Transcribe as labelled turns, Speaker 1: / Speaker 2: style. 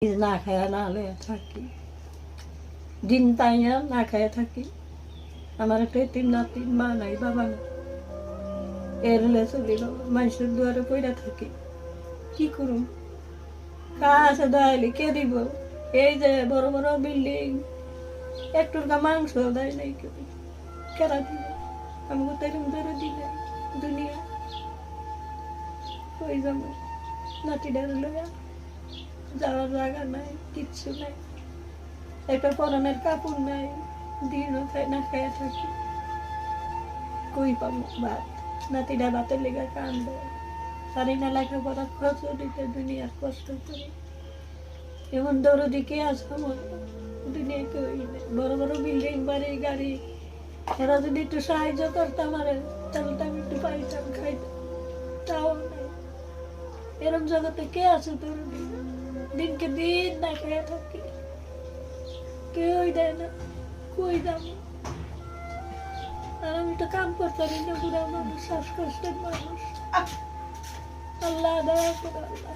Speaker 1: না খায়া না হলে থাকি, দিন পাইয়া না খায়া থাকি। আমার একটা এতিম নাতি, মা নাই বাবা নাই, এর হলে চলিল। মানুষের দুয়ারে পইরা থাকি, কি করুম? কাছে দাঁড়াইলে কে দিব? এই যে বড় বড় বিল্ডিং, একটুর মাংস দেয় নাই কেউ, কেরা দিব? আমাকে তেরম ধরে দিলে দুনিয়া কই যাবো? নাতিটার লইয়া যাওয়ার জায়গা নাই, কিচ্ছু নাই, একটা পরনের কাপড় নাই, দিনও খাই না খাইয়া থাকি। কই পাবো ভাত? নাতিটা ভাতের লেগে কান্দে, পারি না লেখাপড়া খরচ দিতে, দুনিয়ার কষ্ট করে। এমন দরদি কে আছে আমার দুনিয়া? কেউ নেই। বড় বড় বিল্ডিং, বাড়ি গাড়ি, এরা যদি একটু সাহায্য করতাম আরে, তাহলে তো আমি একটু পাইতাম, খাইতাম। তাও নাই। এরম জগতে কে আছে তোর? দিনকে দিন না খেয়ে থাকি, কেউই দেয় না, কই যাবো? আর আমি তো কাম করতাম না, বুড়া মানুষ, শ্বাসকষ্টের মানুষ। আল্লাহ দয়া করে, আল্লাহ।